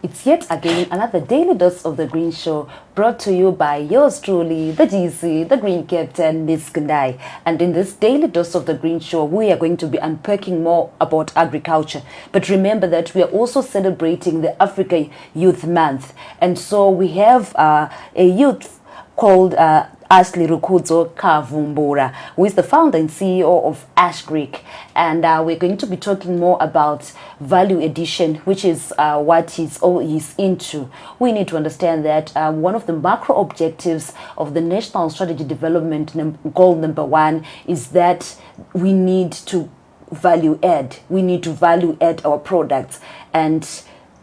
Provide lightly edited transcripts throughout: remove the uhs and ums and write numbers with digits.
It's yet again another daily dose of the Green Show, brought to you by yours truly, the GC, the Green Captain, Miss Kundai. And in this daily dose of the Green Show, we are going to be unpacking more about agriculture. But remember that we are also celebrating the Africa Youth Month. And so we have a youth called R Kavumbura, who is the founder and CEO of Ash-Gric. And we're going to be talking more about value addition, which is what he's into. We need to understand that one of the macro objectives of the National Strategy Development Goal number 1 is that we need to value add. We need to value add our products. And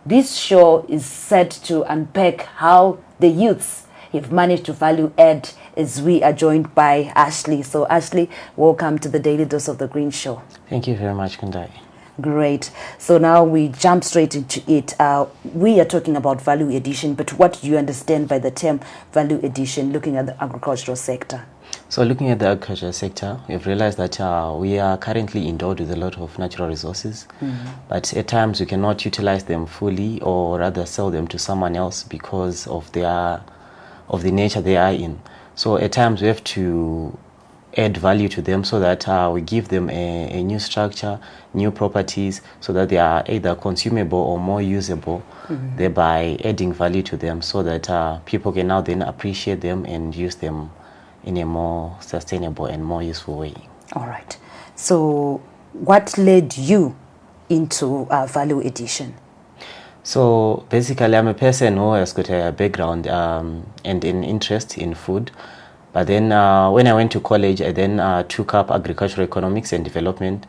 this show is set to unpack how the youths have managed to value add, as we are joined by Ashley. So Ashley, welcome to the Daily Dose of the Green Show. Thank you very much, Kundai. Great. So now we jump straight into it. We are talking about value addition, but what do you understand by the term value addition looking at the agricultural sector? So looking at the agricultural sector, we've realized that we are currently endowed with a lot of natural resources, but at times we cannot utilize them fully, or rather sell them to someone else because of the nature they are in. So at times we have to add value to them so that we give them a new structure, new properties, so that they are either consumable or more usable, thereby adding value to them so that people can now then appreciate them and use them in a more sustainable and more useful way. All right. So what led you into value addition? So basically, I'm a person who has got a background and an interest in food. But then when I went to college, I then took up agricultural economics and development.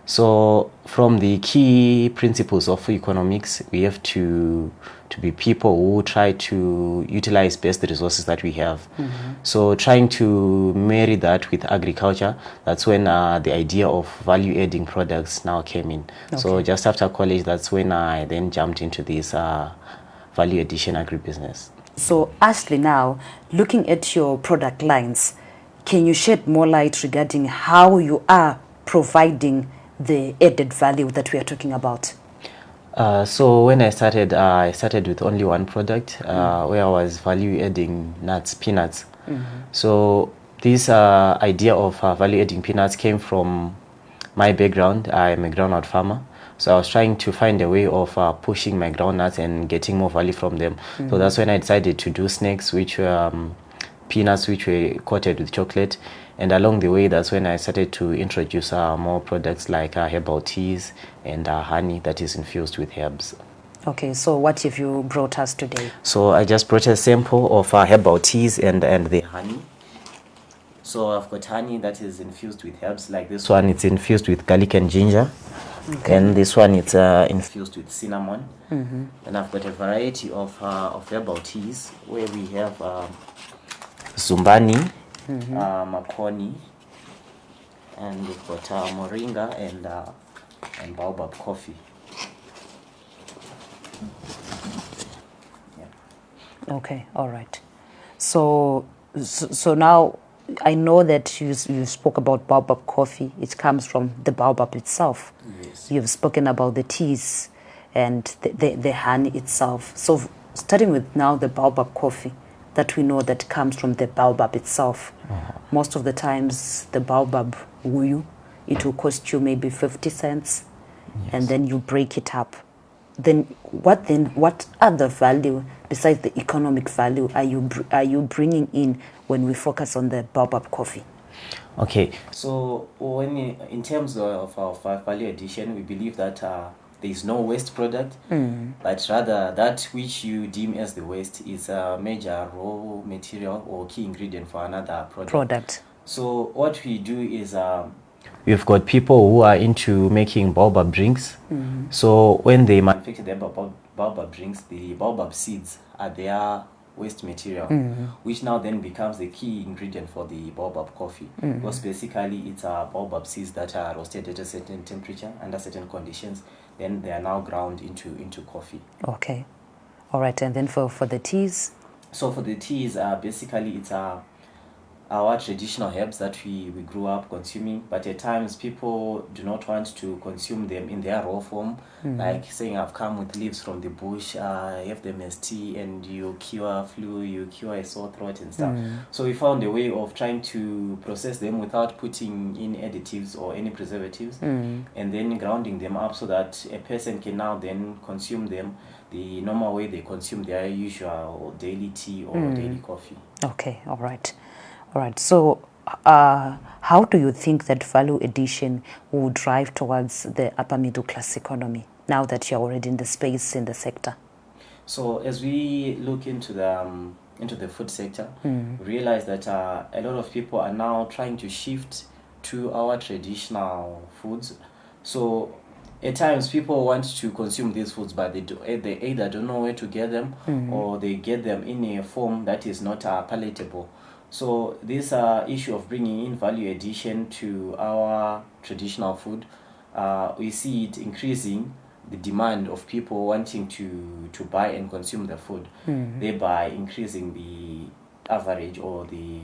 So from the key principles of economics, we have to be people who try to utilize best the resources that we have. So trying to marry that with agriculture, that's when the idea of value-adding products now came in. Okay. So just after college, that's when I then jumped into this value addition agribusiness. So Ashley, now looking at your product lines, can you shed more light regarding how you are providing the added value that we are talking about? So when I started with only one product where I was value adding peanuts. So this idea of value adding peanuts came from my background. I'm a groundnut farmer. So I was trying to find a way of pushing my groundnuts and getting more value from them. So that's when I decided to do snacks, which were peanuts which were coated with chocolate. And along the way, that's when I started to introduce more products like herbal teas and honey that is infused with herbs. Okay, so what have you brought us today? So I just brought a sample of herbal teas and the honey. So I've got honey that is infused with herbs, like this one, it's infused with garlic and ginger. Okay. And this one, it's infused with cinnamon. And I've got a variety of herbal teas where we have zumbani, makoni, and we've got moringa and baobab coffee. Yeah. Okay, all right. So now I know that you spoke about baobab coffee. It comes from the baobab itself. Yes. You've spoken about the teas and the honey itself. So starting with now the baobab coffee that we know that comes from the baobab itself. Most of the times the baobab wuyu, it will cost you maybe 50 cents. Yes. And then you break it up. Then what other value besides the economic value are you bringing in when we focus on the baobab coffee? Okay, so in terms of our value addition, we believe that there is no waste product, but rather that which you deem as the waste is a major raw material or key ingredient for another product. So what we do is we've got people who are into making baobab drinks. So when they manufacture the baobab drinks, the baobab seeds are their waste material, which now then becomes the key ingredient for the baobab coffee. Because basically it's baobab seeds that are roasted at a certain temperature under certain conditions. Then they are now ground into coffee. Okay, all right. And then for the teas? So for the teas, basically it's our traditional herbs that we grew up consuming, but at times people do not want to consume them in their raw form, like saying I've come with leaves from the bush, have them as tea, and you cure flu, you cure a sore throat and stuff. So we found a way of trying to process them without putting in additives or any preservatives, and then grounding them up so that a person can now then consume them the normal way they consume their usual daily tea or daily coffee. Okay, all right. All right. So, how do you think that value addition will drive towards the upper middle class economy now that you're already in the space in the sector? So as we look into the food sector, we realize that a lot of people are now trying to shift to our traditional foods. So at times people want to consume these foods, but they either don't know where to get them, or they get them in a form that is not palatable. So this issue of bringing in value addition to our traditional food, we see it increasing the demand of people wanting to buy and consume the food, thereby increasing the average or the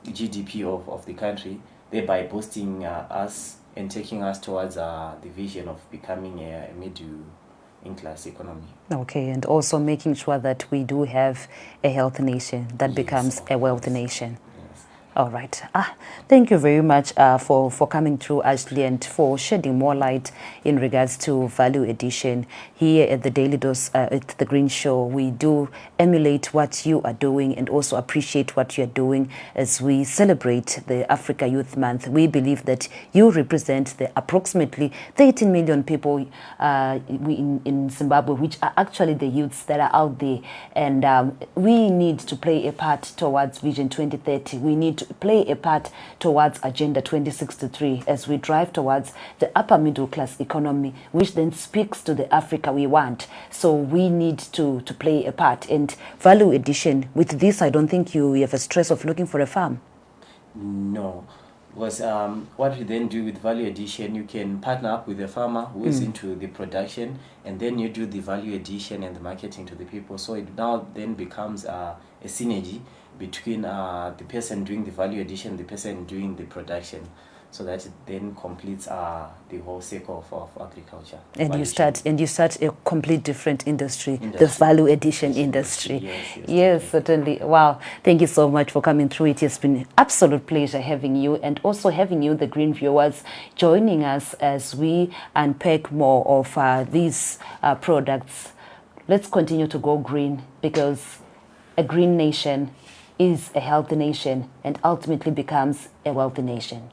GDP of the country, thereby boosting us and taking us towards the vision of becoming a middle-class economy. Okay, and also making sure that we do have a healthy nation that becomes a wealthy nation. All right. Thank you very much for coming through, Ashley, and for shedding more light in regards to value addition. Here at the Daily Dose, at the Green Show, we do emulate what you are doing and also appreciate what you're doing as we celebrate the Africa Youth Month. We believe that you represent the approximately 13 million people in Zimbabwe, which are actually the youths that are out there. And we need to play a part towards Vision 2030. We need to play a part towards Agenda 2063 as we drive towards the upper middle class economy, which then speaks to the Africa we want. So we need to play a part. And value addition, with this, I don't think you have a stress of looking for a farm. No. Because what we then do with value addition, you can partner up with a farmer who is into the production, and then you do the value addition and the marketing to the people. So it now then becomes a synergy between the person doing the value addition, the person doing the production, so that it then completes the whole cycle of agriculture. And you start a complete different industry, the value addition industry. Yes, certainly. Wow. Thank you so much for coming through. It has been an absolute pleasure having you, and also having you, the Green viewers, joining us as we unpack more of these products. Let's continue to go green, because a green nation is a healthy nation and ultimately becomes a wealthy nation.